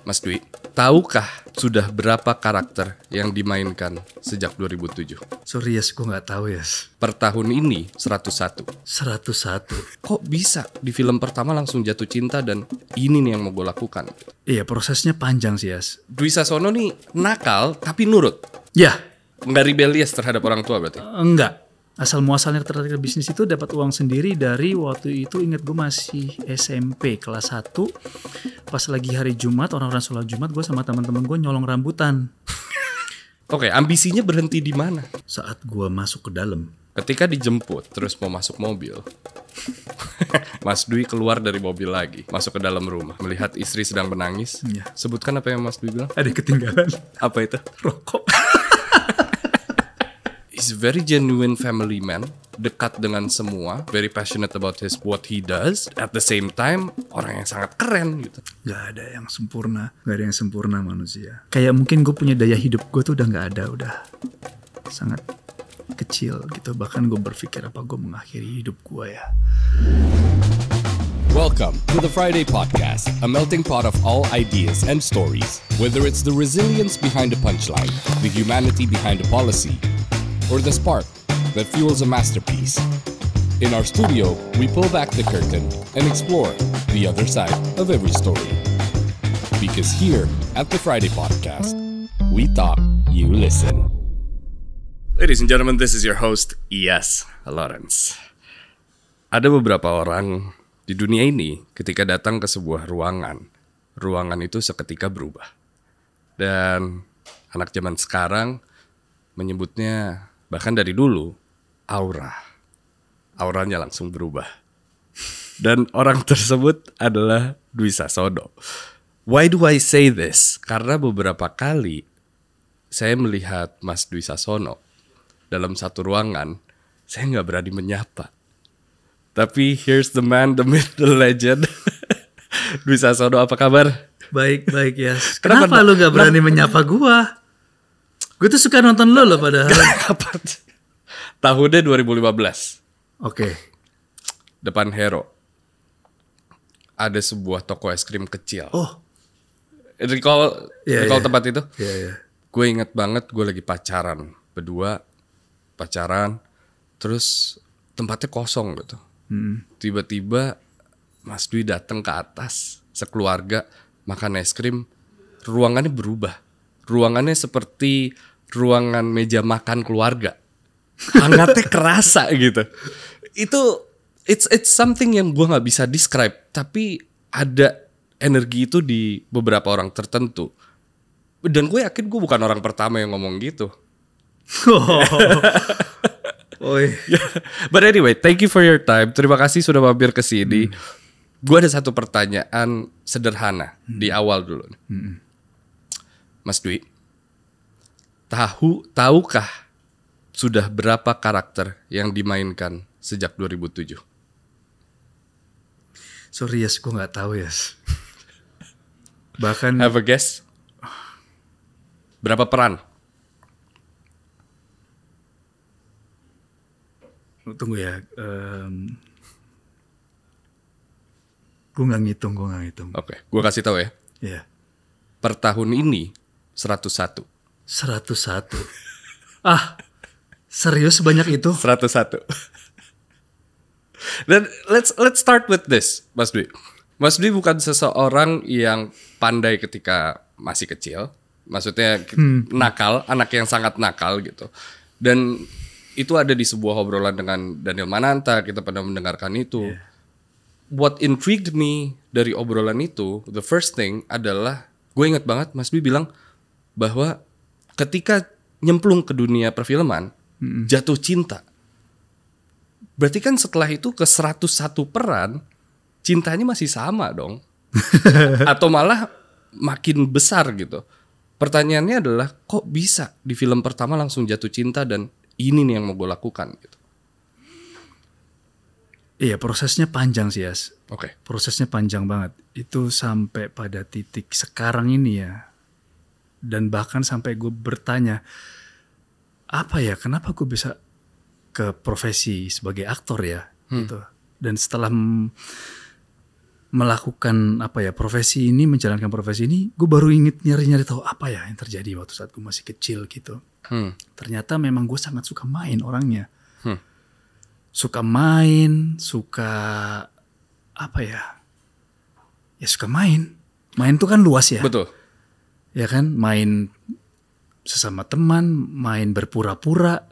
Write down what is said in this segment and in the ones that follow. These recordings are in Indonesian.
Mas Dwi, tahukah sudah berapa karakter yang dimainkan sejak 2007? Sorry Yes, gue gak tahu Yes. Per tahun ini 101. 101. Kok bisa di film pertama langsung jatuh cinta dan ini nih yang mau gue lakukan? Iya, prosesnya panjang sih Yes. Dwi Sasono nih nakal tapi nurut. Ya, Nggak rebellious terhadap orang tua berarti? enggak. Asal muasalnya tertarik ke bisnis itu dapat uang sendiri dari waktu itu, ingat gue masih SMP kelas 1. Pas lagi hari Jumat, orang-orang sholat Jumat, gue sama teman-teman gue nyolong rambutan. Oke, ambisinya berhenti di mana? Saat gue masuk ke dalam. Ketika dijemput terus mau masuk mobil, Mas Dwi keluar dari mobil lagi, masuk ke dalam rumah, melihat istri sedang menangis. Iya. Sebutkan apa yang Mas Dwi bilang? Ada ketinggalan Apa itu? rokok. He's very genuine family man, dekat dengan semua, very passionate about what he does. At the same time, orang yang sangat keren gitu. Gak ada yang sempurna, gak ada yang sempurna manusia. Kayak mungkin gue punya daya hidup gue tuh udah gak ada, udah sangat kecil gitu. Bahkan gue berpikir apa gue mengakhiri hidup gue ya. Welcome to the Friday Podcast, a melting pot of all ideas and stories. Whether it's the resilience behind a punchline, the humanity behind a policy, or the spark that fuels a masterpiece. In our studio, we pull back the curtain and explore the other side of every story. Because here at the Friday Podcast, we talk, you listen. Ladies and gentlemen, this is your host, Iyas Lawrence. Ada beberapa orang di dunia ini ketika datang ke sebuah ruangan itu seketika berubah. Dan anak zaman sekarang menyebutnya, bahkan dari dulu, auranya langsung berubah. Dan orang tersebut adalah Dwi Sasono. Why do I say this? Karena beberapa kali saya melihat Mas Dwi Sasono dalam satu ruangan, saya nggak berani menyapa. Tapi here's the man, the myth, the legend. Dwi Sasono, apa kabar? Baik Yes. Kenapa lu gak berani menyapa gue? Gue tuh suka nonton lo padahal. Kapan? Tahunnya 2015. Oke. Depan Hero ada sebuah toko es krim kecil. Oh. Recall tempat itu? Iya. Gue inget banget gue lagi pacaran. Berdua pacaran. Terus tempatnya kosong gitu. Tiba-tiba Mas Dwi datang ke atas, sekeluarga makan es krim. Ruangannya berubah. Ruangannya seperti ruangan meja makan keluarga. Hangatnya kerasa gitu. It's something yang gue nggak bisa describe. Tapi ada energi itu di beberapa orang tertentu. Dan gue yakin gue bukan orang pertama yang ngomong gitu. But anyway, thank you for your time. Terima kasih sudah mampir ke sini. Gue ada satu pertanyaan sederhana di awal dulu. Mas Dwi, tahukah sudah berapa karakter yang dimainkan sejak 2007? Sorry Yes, gue gak tahu Yes. Bahkan Have a guess? Berapa peran? tunggu ya. Gue gak ngitung. Oke, gue kasih tahu ya. Iya. Per tahun ini 101. 101. Serius sebanyak itu? 101. Dan let's start with this, Mas Dwi. Mas Dwi bukan seseorang yang pandai ketika masih kecil. Maksudnya nakal, anak yang sangat nakal gitu. Dan itu ada di sebuah obrolan dengan Daniel Mananta, kita pernah mendengarkan itu. Yeah. What intrigued me dari obrolan itu, the first thing adalah, gue ingat banget Mas Dwi bilang bahwa ketika nyemplung ke dunia perfilman, jatuh cinta. Berarti kan setelah itu ke 101 peran, cintanya masih sama dong. Atau malah makin besar gitu. Pertanyaannya adalah, kok bisa di film pertama langsung jatuh cinta dan ini nih yang mau gue lakukan gitu. Iya, prosesnya panjang sih Yas. Oke. Prosesnya panjang banget. Itu sampai pada titik sekarang ini ya. Dan bahkan sampai gue bertanya, apa ya, kenapa gue bisa ke profesi sebagai aktor ya gitu. Dan setelah melakukan profesi ini, menjalankan profesi ini, gue baru inget nyari-nyari tahu apa ya yang terjadi waktu saat gue masih kecil gitu. Ternyata memang gue sangat suka main orangnya. Suka main, suka suka main. Main tuh kan luas ya. Betul. Ya kan, main sesama teman, main berpura-pura.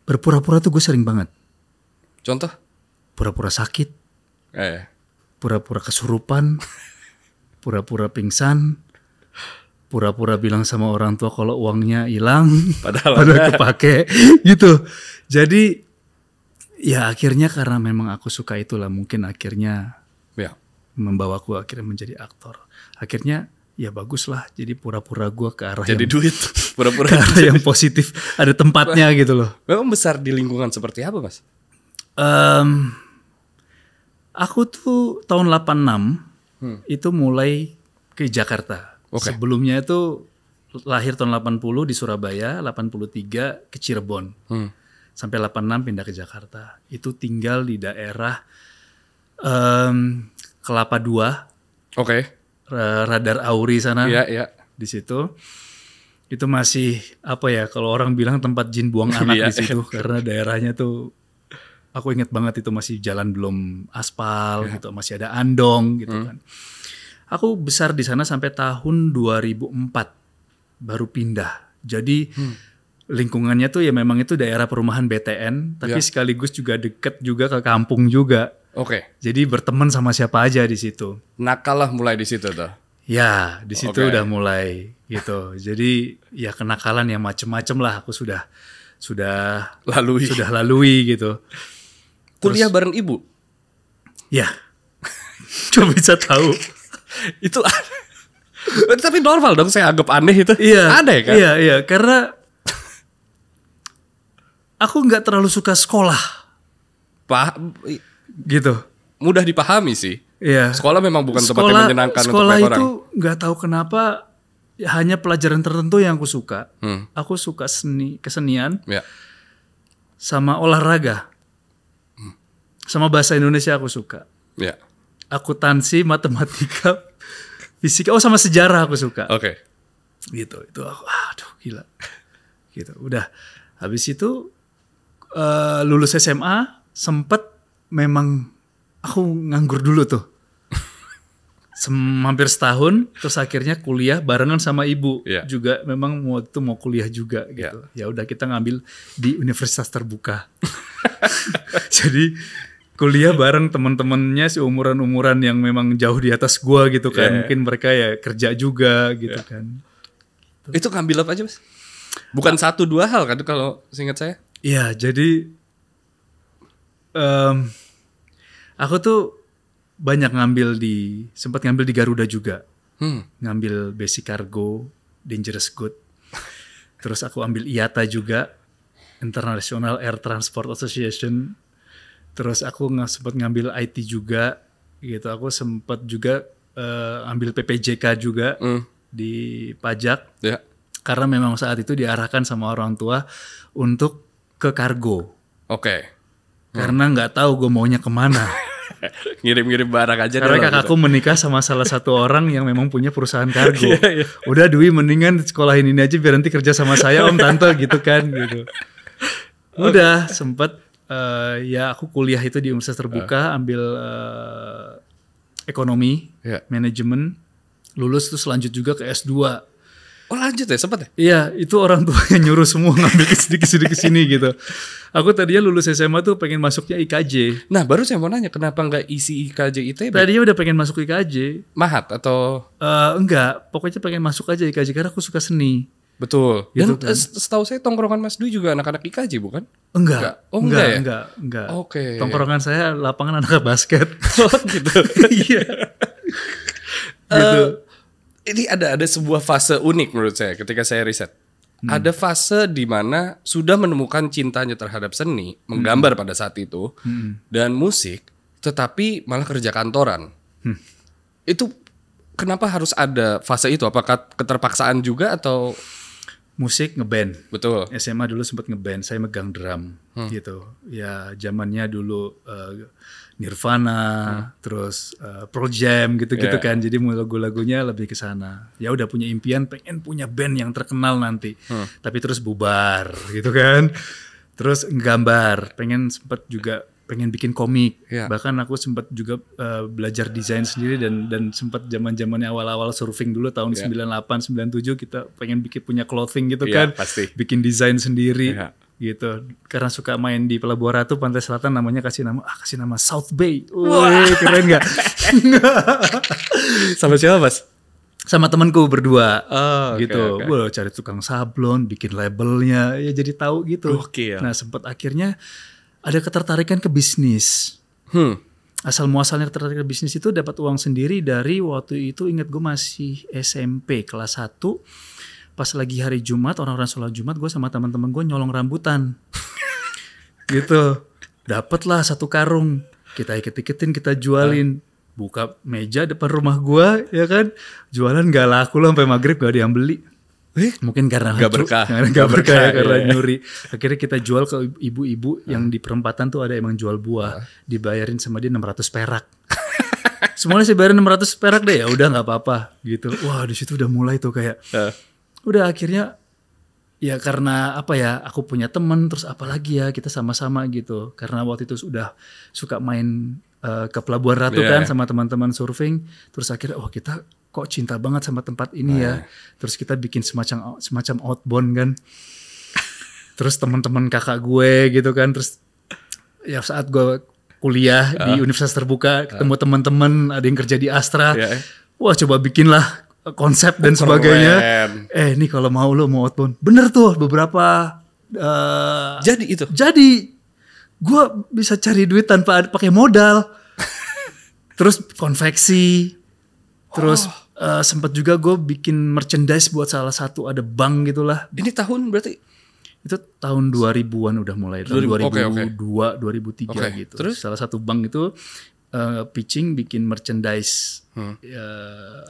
Berpura-pura tuh gue sering banget. Contoh? Pura-pura sakit. Pura-pura kesurupan, pura-pura pingsan, pura-pura bilang sama orang tua kalau uangnya hilang, padahal kepake, gitu. Jadi ya akhirnya karena memang aku suka itulah, mungkin akhirnya membawaku akhirnya menjadi aktor. Akhirnya ya baguslah, jadi pura-pura gue ke arah jadi yang, duit, pura-pura ke arah yang positif, ada tempatnya gitu loh. Memang besar di lingkungan seperti apa, Mas? Aku tuh tahun 86 itu mulai ke Jakarta. Sebelumnya itu lahir tahun 80 di Surabaya, 83 ke Cirebon. Sampai 86 pindah ke Jakarta. Itu tinggal di daerah Kelapa II. Radar Auri sana. Di situ. Itu masih kalau orang bilang tempat jin buang anak di situ karena daerahnya tuh aku ingat banget itu masih jalan belum aspal gitu, masih ada andong gitu kan. Aku besar di sana sampai tahun 2004 baru pindah. Jadi lingkungannya tuh ya memang itu daerah perumahan BTN, tapi sekaligus juga deket juga ke kampung juga. Jadi berteman sama siapa aja di situ. Nakal lah mulai di situ tuh. Ya, di situ udah mulai gitu. Jadi ya kenakalan yang macem-macem lah aku sudah lalui gitu. Kuliah bareng ibu? Ya. Coba bisa tahu. Itu tapi normal dong, saya anggap aneh itu. Iya. Aneh kan? Iya, karena aku nggak terlalu suka sekolah. Gitu. Mudah dipahami sih. Iya. Sekolah memang bukan tempat yang menyenangkan untuk banyak orang. Sekolah itu nggak tahu kenapa hanya pelajaran tertentu yang aku suka. Aku suka kesenian, sama olahraga. Sama bahasa Indonesia aku suka. Akuntansi, matematika, fisika, sama sejarah aku suka. Gitu. Itu aku, aduh gila. Gitu. Udah. Habis itu lulus SMA, sempet memang aku nganggur dulu tuh. Hampir setahun, terus akhirnya kuliah barengan sama ibu. Juga memang waktu itu mau kuliah juga gitu. Ya udah kita ngambil di universitas terbuka. Jadi kuliah bareng teman-temannya seumuran-umuran yang memang jauh di atas gua gitu kan. Mungkin mereka ya kerja juga gitu kan. Itu ngambil apa aja, Mas? Bukan 1-2 hal kan kalau seingat saya? Iya, jadi aku tuh banyak sempat ngambil di Garuda juga. Ngambil basic cargo, dangerous good. Terus aku ambil IATA juga, International Air Transport Association. Terus aku sempat ngambil IT juga gitu. Aku sempat juga ambil PPJK juga di pajak. Karena memang saat itu diarahkan sama orang tua untuk ke kargo. Karena nggak tahu gue maunya kemana. Ngirim-ngirim barang aja. Karena kakakku menikah sama salah satu orang yang memang punya perusahaan kargo. Udah Dwi mendingan sekolahin ini aja biar nanti kerja sama saya om tante gitu kan gitu. Udah sempet ya aku kuliah itu di universitas terbuka, ambil ekonomi, manajemen, lulus terus lanjut juga ke S2. Oh lanjut ya, sempet ya? Iya, itu orang tua yang nyuruh semua ngambil kesini gitu. Aku tadinya lulus SMA tuh pengen masuknya IKJ. Nah baru saya mau nanya, kenapa nggak isi IKJ ITB? Tadinya udah pengen masuk IKJ. Mahat atau? Enggak, pokoknya pengen masuk aja IKJ karena aku suka seni. Betul. Gitu dan kan? Setahu saya tongkrongan Mas Dwi juga anak-anak IKJ bukan? Enggak. Oh enggak ya? Enggak. Tongkrongan saya lapangan anak basket. Gitu. Iya. Gitu. Ini ada sebuah fase unik menurut saya ketika saya riset. Ada fase di mana sudah menemukan cintanya terhadap seni, menggambar pada saat itu, dan musik, tetapi malah kerja kantoran. Itu kenapa harus ada fase itu? Apakah keterpaksaan juga atau? Musik ngeband. Betul. SMA dulu sempat ngeband, saya megang drum gitu. Ya zamannya dulu Nirvana, terus Pearl Jam gitu-gitu kan. Jadi lagu-lagunya lebih ke sana. Ya udah punya impian pengen punya band yang terkenal nanti. Tapi terus bubar gitu kan. Terus gambar, sempat juga pengen bikin komik. Bahkan aku sempat juga belajar desain sendiri dan sempat zaman-zamannya awal-awal surfing dulu tahun 98 97 kita pengen punya clothing gitu kan. Pasti. Bikin desain sendiri. Gitu, karena suka main di Pelabuhan Ratu Pantai Selatan, namanya kasih nama South Bay. Wih, keren nggak? Sama siapa, Mas? Sama temanku berdua. Gitu. Wah, cari tukang sablon, bikin labelnya, ya jadi tahu gitu. Nah, sempat akhirnya ada ketertarikan ke bisnis. Asal muasalnya ketertarikan ke bisnis itu dapat uang sendiri dari waktu itu, ingat gue masih SMP kelas 1. Pas lagi hari Jumat, orang-orang sholat Jumat, gue sama teman-teman gue nyolong rambutan. Gitu. Dapatlah 1 karung. Kita iket-iketin, kita jualin. Buka meja depan rumah gue, ya kan. Jualan gak laku lah sampai maghrib, gak ada yang beli. Mungkin karena gak berkah. Gak berkah ya, karena nyuri. Akhirnya kita jual ke ibu-ibu yang di perempatan tuh ada emang jual buah. Dibayarin sama dia 600 perak. Semuanya sih bayarin 600 perak deh, ya udah gak apa-apa gitu. Wah, di situ udah mulai tuh kayak... Udah akhirnya ya karena apa ya, aku punya temen, terus apalagi ya kita sama-sama gitu. Karena waktu itu sudah suka main ke Pelabuhan Ratu kan sama teman-teman surfing. Terus akhirnya kita kok cinta banget sama tempat ini ya. Terus kita bikin semacam outbound kan. Terus teman-teman kakak gue gitu kan. Terus ya saat gue kuliah di Universitas Terbuka, ketemu teman-teman, ada yang kerja di Astra. Wah, coba bikinlah konsep dan sebagainya. Nih kalau mau outbound. Bener tuh beberapa jadi itu. Jadi gue bisa cari duit tanpa pakai modal. Terus konveksi. Terus sempat juga gue bikin merchandise buat salah satu ada bank gitulah. Ini tahun berarti? Itu tahun 2000-an udah mulai. Tahun 2002, 2003 gitu. Terus salah satu bank itu pitching bikin merchandise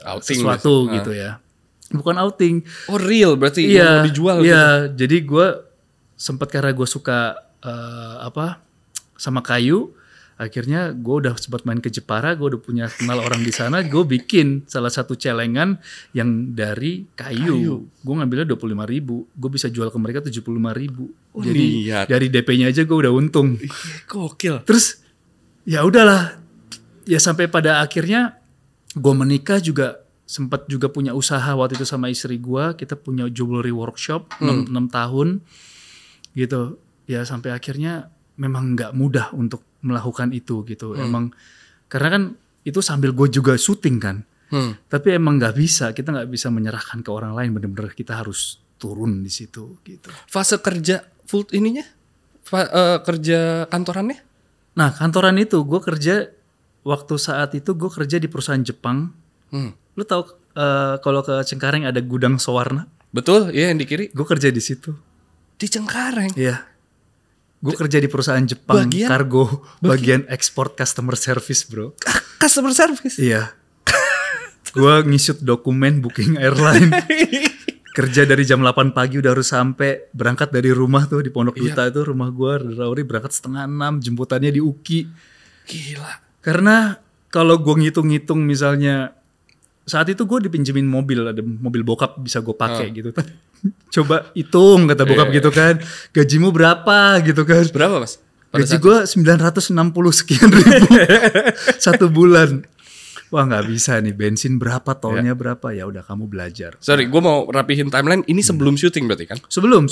outing sesuatu gitu ya. Bukan outing. Oh, real berarti yang mau dijual. Iya, jadi gue sempat karena gue suka sama kayu, akhirnya gue udah sempat main ke Jepara, gue udah punya kenal orang di sana, gue bikin salah satu celengan yang dari kayu. Gue ngambilnya 25.000, gue bisa jual ke mereka 75.000. Jadi dari DP-nya aja gue udah untung. Gokil. Terus ya udahlah. Ya sampai pada akhirnya gue menikah juga sempat juga punya usaha waktu itu sama istri gue. Kita punya jewelry workshop 6 tahun gitu. Ya sampai akhirnya memang nggak mudah untuk melakukan itu gitu. Emang karena kan itu sambil gue juga syuting kan. Tapi emang nggak bisa. Kita nggak bisa menyerahkan ke orang lain. Bener-bener kita harus turun di situ gitu. Fase kerja full ininya? Kerja kantorannya? Nah, kantoran itu gue kerja waktu saat itu gue kerja di perusahaan Jepang. Lu tahu kalau ke Cengkareng ada gudang Sawarna? Betul, iya yang di kiri. Gue kerja di situ. Di Cengkareng? Iya. Gue kerja di perusahaan Jepang, kargo, bagian export customer service, bro. Customer service? Iya. Gue ngisut dokumen booking airline. Kerja dari jam 8 pagi udah harus sampai, berangkat dari rumah tuh di Pondok Duta itu rumah gue, Rauri berangkat 5:30, jemputannya di UKI. Gila. Karena kalau gue ngitung-ngitung misalnya saat itu gue dipinjemin mobil, ada mobil bokap bisa gue pakai gitu. Coba hitung kata bokap gitu kan, gajimu berapa gitu kan? Berapa mas? Gaji gue 960 sekian ribu 1 bulan. Wah nggak bisa nih, bensin berapa, tolnya berapa, ya udah kamu belajar. Sorry, gue mau rapihin timeline. Ini sebelum syuting berarti kan? Sebelum.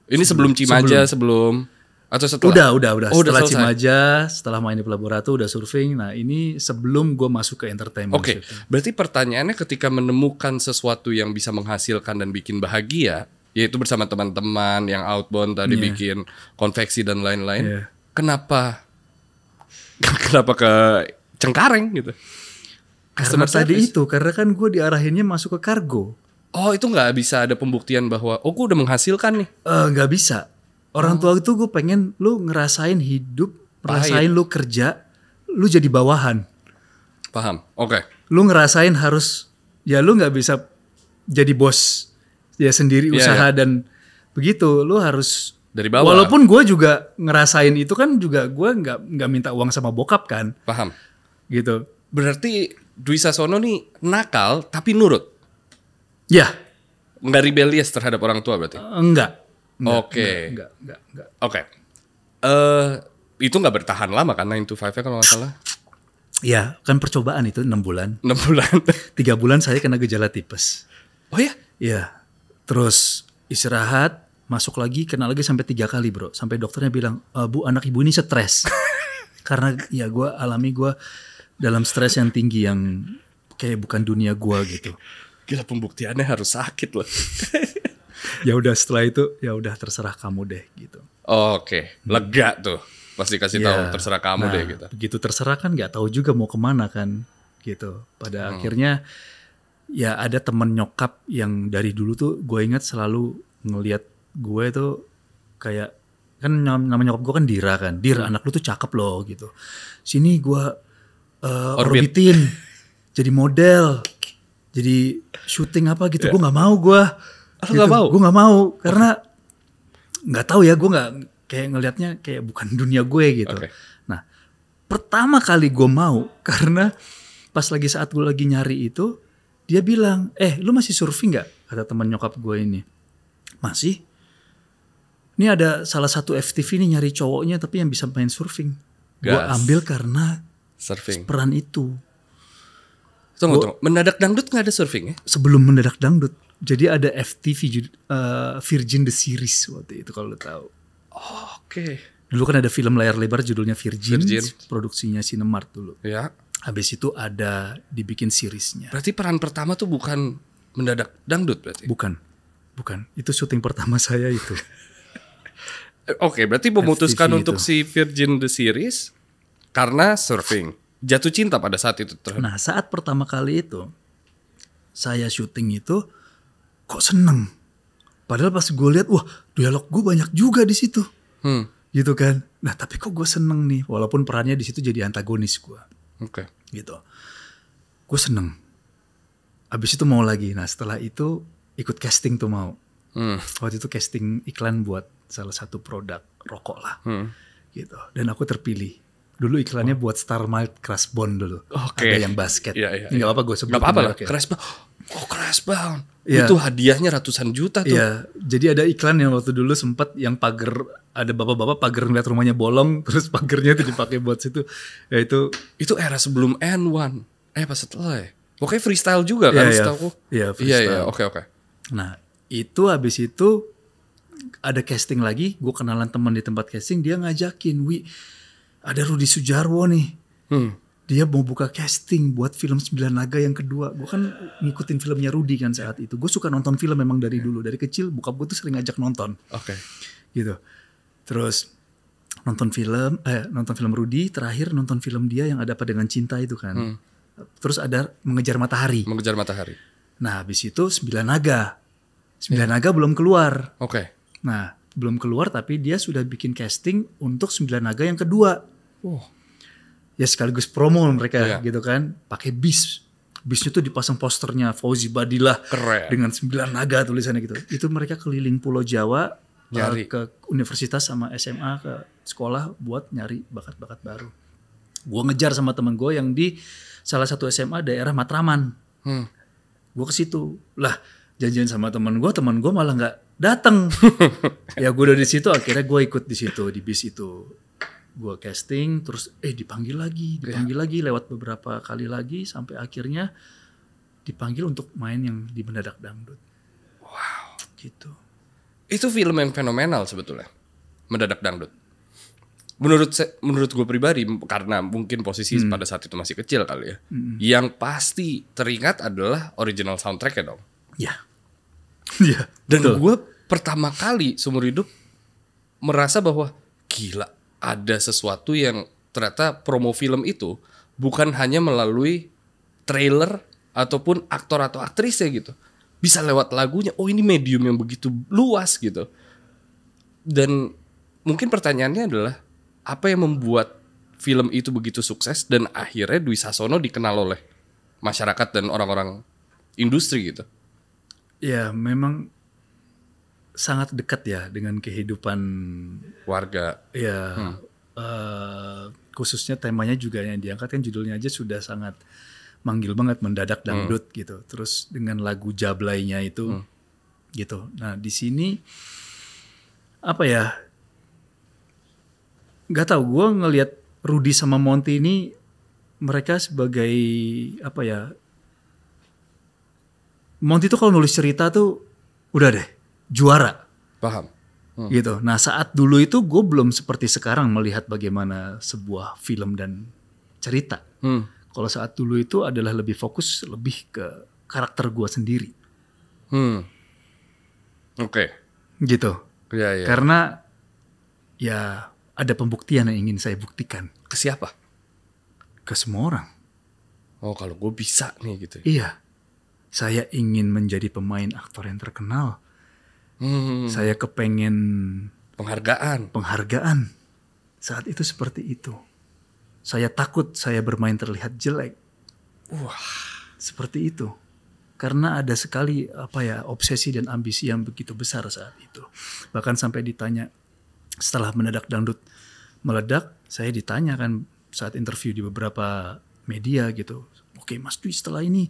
Ini sebelum Cimaja, sebelum atau setelah? Udah. Setelah Cimaja, setelah main di Pelabuhan Ratu, udah surfing. Nah ini sebelum gue masuk ke entertainment. Oke, berarti pertanyaannya ketika menemukan sesuatu yang bisa menghasilkan dan bikin bahagia, yaitu bersama teman-teman yang outbound tadi bikin konveksi dan lain-lain, kenapa ke Cengkareng gitu? Karena tadi itu, karena kan gue diarahinnya masuk ke kargo. Oh itu nggak bisa ada pembuktian bahwa gue udah menghasilkan nih? Nggak bisa. Orang tua itu gue pengen lu ngerasain hidup, ngerasain lu kerja, lu jadi bawahan. Paham, oke. Lu ngerasain harus, ya lu nggak bisa jadi bos ya sendiri usaha dan begitu. Lu harus Dari bawah. Walaupun gue juga ngerasain itu kan juga gue nggak minta uang sama bokap kan. Paham. Gitu. Berarti Dwi Sasono nih nakal tapi nurut. Ya. Nggak rebellious terhadap orang tua berarti? Enggak. Oke. Enggak. Oke. Itu nggak bertahan lama kan 9 to 5-nya kalau nggak salah? Ya, kan percobaan itu 6 bulan. 6 bulan. 3 bulan saya kena gejala tipes. Oh ya? Iya. Terus istirahat, masuk lagi, kena lagi sampai 3 kali bro. Sampai dokternya bilang, Bu anak ibu ini stres. Karena ya gue dalam stres yang tinggi yang kayak bukan dunia gue gitu. Gila, pembuktiannya harus sakit loh. Ya udah setelah itu ya udah terserah kamu deh gitu. Oke, lega tuh. Pasti kasih tahu Ya, terserah kamu deh gitu. Begitu terserah kan nggak tahu juga mau kemana kan gitu. Pada akhirnya ya ada temen nyokap yang dari dulu tuh gue ingat selalu ngelihat gue tuh kayak kan nama nyokap gue kan Dira kan. Dir anak lu tuh cakep loh gitu. Sini gue orbitin jadi model. Jadi syuting apa gitu. Gue nggak mau gue. Lu nggak mau? Gue nggak mau karena nggak tahu ya gue nggak kayak ngelihatnya kayak bukan dunia gue gitu. Oke. Nah pertama kali gue mau karena pas lagi saat gue lagi nyari itu dia bilang, lu masih surfing nggak? Kata teman nyokap gue ini. Masih. Ini ada salah satu FTV nih nyari cowoknya tapi yang bisa main surfing. Gue Gas. ambil karena Surfing. peran itu. Tunggu. Mendadak Dangdut nggak ada surfing ya? Sebelum Mendadak Dangdut. Jadi ada FTV Virgin the Series waktu itu kalau lo tahu. Oke. Dulu kan ada film layar lebar judulnya Virgin. Virgin. Produksinya Cinemark dulu. Ya. Habis itu ada dibikin seriesnya. Berarti peran pertama tuh bukan Mendadak Dangdut berarti? Bukan. Itu syuting pertama saya itu. Oke, berarti memutuskan FTV untuk itu. si Virgin the Series karena surfing. Jatuh cinta pada saat itu terhadap. Nah saat pertama kali itu saya syuting itu kok seneng. Padahal pas gue lihat, wah dialog gue banyak juga di situ, gitu kan. Nah tapi kok gue seneng nih, walaupun perannya di situ jadi antagonis gue, Oke. gitu. Gue seneng. Abis itu mau lagi. Nah setelah itu ikut casting tuh mau. Waktu itu casting iklan buat salah satu produk rokok lah, gitu. Dan aku terpilih. Dulu iklannya buat Starmalt Crash Bond dulu. Oke. Ada yang basket. Iya. Ini gak apa-apa gue sebut. Gak apa-apa lah. Oke. Crash Bound. Oh, Crash Bound. Iya. Itu hadiahnya ratusan juta tuh. Iya, jadi ada iklan yang waktu dulu sempat yang pagar, ada bapak-bapak pagar ngeliat rumahnya bolong, terus pagarnya itu dipakai buat situ. Ya Itu era sebelum N1. Pas setelah ya? Pokoknya freestyle juga kan setahu. Iya, freestyle. Iya, oke. Nah, itu habis itu ada casting lagi, gue kenalan teman di tempat casting, dia ngajakin, ada Rudi Sudjarwo nih. Dia mau buka casting buat film 9 Naga yang kedua. Gue kan ngikutin filmnya Rudi kan saat itu. Gue suka nonton film memang dari dulu. Dari kecil bokap gue tuh sering ngajak nonton. Oke. Gitu. Terus nonton film Rudi, terakhir nonton film dia yang Ada Apa Dengan Cinta itu kan. Terus ada Mengejar Matahari. Mengejar Matahari. Nah habis itu 9 Naga. 9 Naga belum keluar. Oke. Nah belum keluar tapi dia sudah bikin casting untuk 9 Naga yang kedua. Ya sekaligus promo mereka gitu kan. Pakai bis. Bisnya tuh dipasang posternya Fauzi Badillah. Keren. Dengan 9 naga tulisannya gitu. Itu mereka keliling Pulau Jawa. Nyari. Ke universitas sama SMA ke sekolah buat nyari bakat-bakat baru. Gue ngejar sama temen gue yang di salah satu SMA daerah Matraman. Gue ke situ. Lah janjian sama temen gue malah nggak datang. Ya gue udah di situ akhirnya gue ikut di situ di bis itu. Gue casting terus dipanggil lagi lewat beberapa kali lagi sampai akhirnya dipanggil untuk main yang di Mendadak Dangdut. Wow. Gitu. Itu film yang fenomenal sebetulnya. Mendadak Dangdut. Menurut gue pribadi karena mungkin posisi pada saat itu masih kecil kali ya. Yang pasti teringat adalah original soundtrack-nya dong. Ya. Iya. Dan gue pertama kali seumur hidup merasa bahwa gila. Ada sesuatu yang ternyata promo film itu bukan hanya melalui trailer ataupun aktor atau aktrisnya gitu. Bisa lewat lagunya. Oh ini medium yang begitu luas gitu. Dan mungkin pertanyaannya adalah apa yang membuat film itu begitu sukses dan akhirnya Dwi Sasono dikenal oleh masyarakat dan orang-orang industri gitu. Ya memang sangat dekat ya dengan kehidupan Warga. ya. Khususnya temanya juga yang diangkat kan judulnya aja sudah sangat manggil banget, mendadak dangdut gitu. Terus dengan lagu Jablainya itu gitu. Nah di sini apa ya? Gak tau, gue ngelihat Rudy sama Monty ini mereka sebagai apa ya? Monty tuh kalau nulis cerita tuh udah deh juara. Paham. Gitu. Nah saat dulu itu gue belum seperti sekarang melihat bagaimana sebuah film dan cerita. Kalau saat dulu itu adalah lebih fokus lebih ke karakter gue sendiri. Oke. Gitu. Ya. Karena ya ada pembuktian yang ingin saya buktikan. Ke siapa? Ke semua orang. Oh kalau gue bisa nih gitu. Iya. Saya ingin menjadi pemain aktor yang terkenal. Saya kepengen penghargaan. Saat itu seperti itu. Saya takut saya bermain terlihat jelek. Wah, seperti itu. Karena ada sekali obsesi dan ambisi yang begitu besar saat itu. Bahkan sampai ditanya setelah mendadak dangdut meledak, saya ditanya kan saat interview di beberapa media gitu. Oke, Mas Dwi setelah ini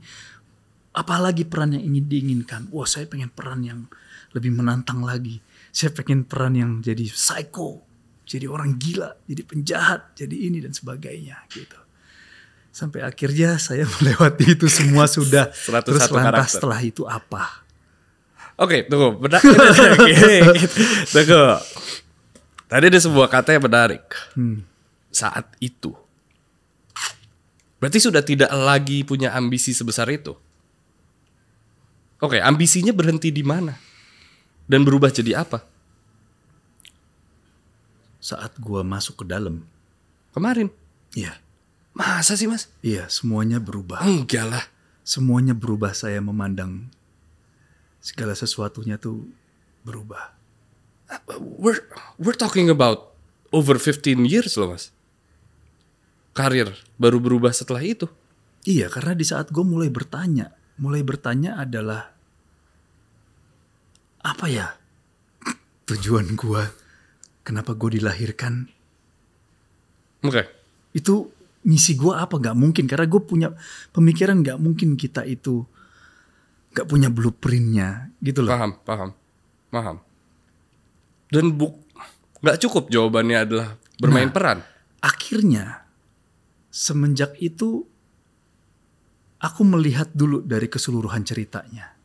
apalagi peran yang ingin diinginkan? Wah, saya pengen peran yang lebih menantang lagi. Saya pengen peran yang jadi psycho, jadi orang gila, jadi penjahat, jadi ini dan sebagainya gitu. Sampai akhirnya saya melewati itu semua sudah. 101 Terus lantas karakter. setelah itu apa? Oke, tunggu. Tunggu. Tadi ada sebuah kata yang menarik. Saat itu. Berarti sudah tidak lagi punya ambisi sebesar itu. Oke, ambisinya berhenti di mana? Dan berubah jadi apa? Saat gua masuk ke dalam. Kemarin. Iya. Masa sih Mas? Iya, semuanya berubah. Enggak lah. Semuanya berubah, saya memandang segala sesuatunya tuh berubah. We're talking about over 15 years loh Mas. Karir baru berubah setelah itu. Iya, karena di saat gue mulai bertanya adalah apa ya tujuan gue, kenapa gue dilahirkan? Oke. Itu misi gue apa? Gak mungkin, karena gue punya pemikiran gak mungkin kita itu gak punya blueprintnya gitu loh. Paham. Dan gak cukup jawabannya adalah bermain peran. Akhirnya semenjak itu aku melihat dulu dari keseluruhan ceritanya.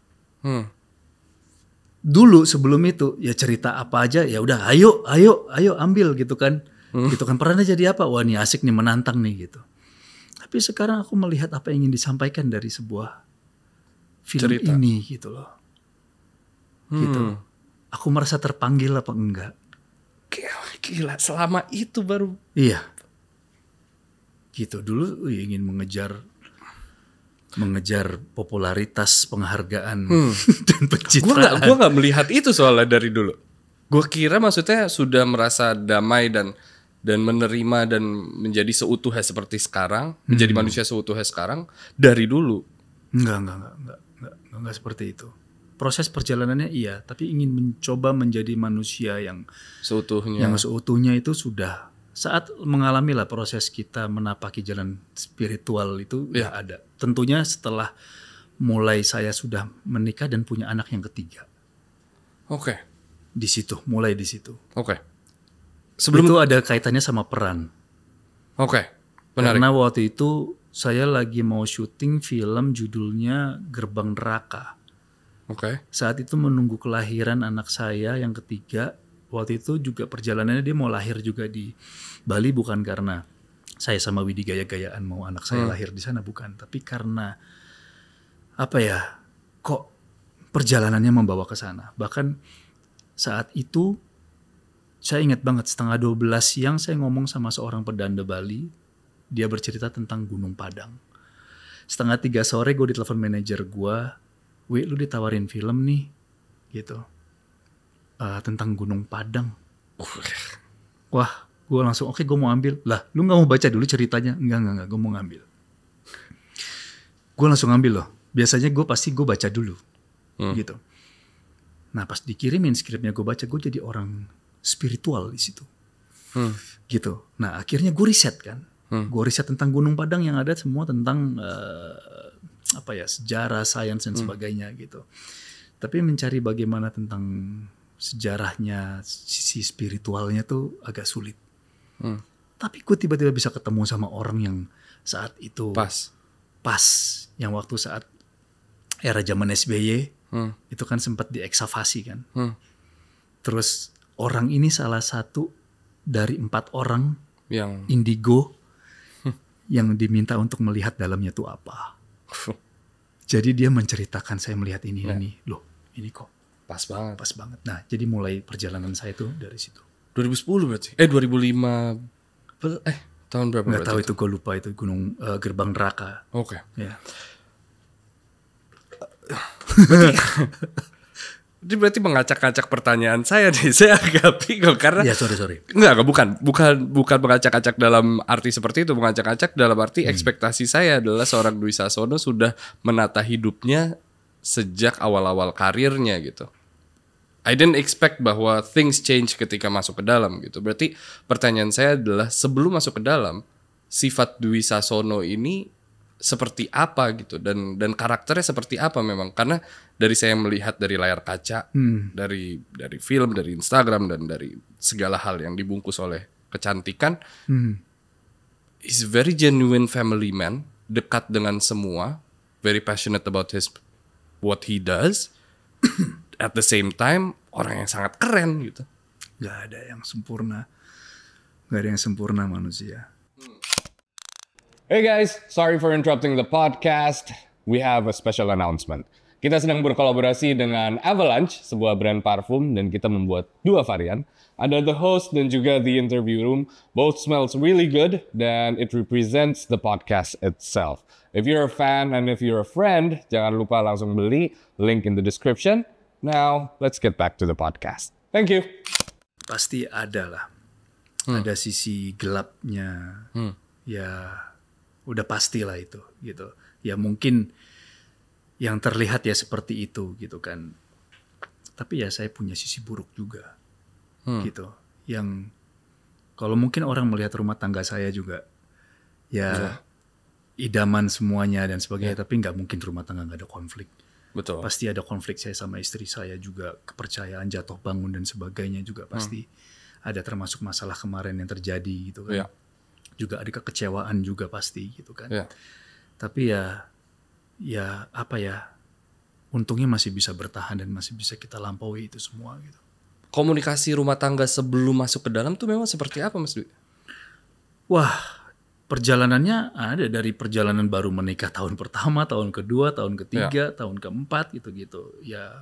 Dulu sebelum itu ya cerita apa aja ya udah ayo ambil gitu kan. Gitu kan perannya jadi apa? Wah ini asik nih, menantang nih gitu. Tapi sekarang aku melihat apa yang ingin disampaikan dari sebuah film cerita ini gitu loh. Gitu. Aku merasa terpanggil apa enggak? Gila, selama itu baru. Iya. Gitu, dulu ingin mengejar popularitas, penghargaan dan pencitraan. Gue gak melihat itu soalnya dari dulu. Gue kira maksudnya sudah merasa damai dan menerima dan menjadi seutuhnya seperti sekarang, menjadi manusia seutuhnya sekarang dari dulu. Enggak seperti itu. Proses perjalanannya iya, tapi ingin mencoba menjadi manusia yang seutuhnya itu sudah saat mengalami lah proses kita menapaki jalan spiritual itu ya ada. Tentunya setelah mulai saya sudah menikah dan punya anak yang ketiga. Oke. Mulai di situ. Oke. Sebelum itu ada kaitannya sama peran. Oke. Menarik. Karena waktu itu saya lagi mau syuting film judulnya Gerbang Neraka. Oke. Saat itu menunggu kelahiran anak saya yang ketiga. Waktu itu juga perjalanannya dia mau lahir juga di Bali, bukan karena saya sama Widi gaya-gayaan mau anak saya lahir di sana, bukan. Tapi karena apa ya, kok perjalanannya membawa ke sana. Bahkan saat itu saya ingat banget 11:30 siang saya ngomong sama seorang pedanda Bali. Dia bercerita tentang Gunung Padang. 2:30 sore gue ditelepon manajer gue, "Wi, lu ditawarin film nih." Gitu. Tentang Gunung Padang. Wah, gue langsung oke, gue mau ambil. Lah, lu gak mau baca dulu ceritanya? Enggak, gue mau ngambil. Gue langsung ngambil loh. Biasanya gue baca dulu. Gitu. Nah pas dikirimin skripnya gue baca, gue jadi orang spiritual di situ. Gitu. Nah akhirnya gue riset kan. Gue riset tentang Gunung Padang yang ada semua tentang sejarah, sains dan sebagainya gitu. Tapi mencari bagaimana tentang sejarahnya, sisi spiritualnya tuh agak sulit. Tapi gue tiba-tiba bisa ketemu sama orang yang saat itu pas yang waktu saat era zaman SBY itu kan sempat diekskavasi kan. Terus orang ini salah satu dari 4 orang yang indigo yang diminta untuk melihat dalamnya tuh apa. Jadi dia menceritakan saya melihat ini. Loh ini kok pas banget. Nah jadi mulai perjalanan saya tuh dari situ. 2010 berarti? 2005 tahun berapa? Nggak tahu itu, gue lupa itu Gunung Gerbang Neraka. Oke. Ya. Ini berarti mengacak-acak pertanyaan saya nih. Saya agak bingung karena Ya sorry. Enggak, bukan mengacak-acak dalam arti seperti itu. Mengacak-acak dalam arti ekspektasi saya adalah seorang Dwi Sasono sudah menata hidupnya sejak awal-awal karirnya gitu. I didn't expect bahwa things change ketika masuk ke dalam gitu. Berarti pertanyaan saya adalah sebelum masuk ke dalam, sifat Dwi Sasono ini seperti apa gitu, dan karakternya seperti apa memang, karena dari saya melihat dari layar kaca, dari film, dari Instagram, dan dari segala hal yang dibungkus oleh kecantikan, he's very genuine family man, dekat dengan semua, very passionate about what he does, at the same time orang yang sangat keren gitu. Gak ada yang sempurna manusia. Hey guys, sorry for interrupting the podcast. We have a special announcement. Kita sedang berkolaborasi dengan Avalanche, sebuah brand parfum, dan kita membuat 2 varian. Ada The Host dan juga The Interview Room. Both smells really good, dan it represents the podcast itself. If you're a fan and if you're a friend, jangan lupa langsung beli. Link in the description. Now, let's get back to the podcast. Thank you. Pasti ada lah. Ada sisi gelapnya. Ya udah pastilah itu gitu. Ya mungkin yang terlihat ya seperti itu gitu kan. Tapi ya saya punya sisi buruk juga gitu. Yang kalau mungkin orang melihat rumah tangga saya juga ya idaman semuanya dan sebagainya, tapi nggak mungkin rumah tangga nggak ada konflik. Betul. Pasti ada konflik saya sama istri saya juga, kepercayaan, jatuh bangun dan sebagainya juga pasti ada, termasuk masalah kemarin yang terjadi gitu kan. Juga ada kekecewaan juga pasti gitu kan. Tapi ya apa ya, untungnya masih bisa bertahan dan masih bisa kita lampaui itu semua gitu. Komunikasi rumah tangga sebelum masuk ke dalam tuh memang seperti apa Mas Dwi? Wah, perjalanannya ada dari perjalanan baru menikah tahun pertama, tahun kedua, tahun ketiga, tahun keempat gitu-gitu. Ya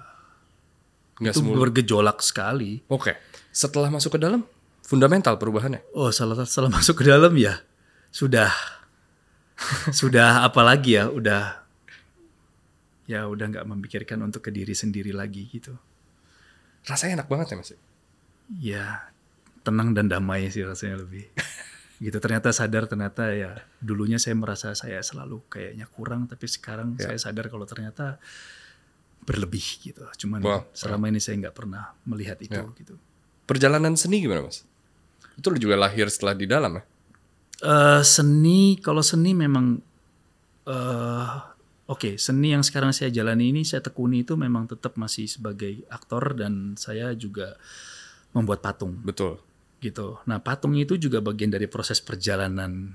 Nggak itu semula. bergejolak sekali. Oke. Setelah masuk ke dalam, fundamental perubahannya? Oh, setelah masuk ke dalam ya sudah apa lagi ya, udah nggak memikirkan untuk ke diri sendiri lagi gitu. Rasanya enak banget ya Mas? Ya tenang dan damai sih rasanya lebih. Gitu, ternyata ya dulunya saya merasa saya selalu kayaknya kurang, tapi sekarang saya sadar kalau ternyata berlebih gitu. Cuman selama ini saya nggak pernah melihat itu gitu. Perjalanan seni gimana Mas? Itu juga lahir setelah di dalam ya? Kalau seni memang seni yang sekarang saya jalani ini, saya tekuni itu memang tetap masih sebagai aktor, dan saya juga membuat patung. Betul. Gitu. Nah, patung itu juga bagian dari proses perjalanan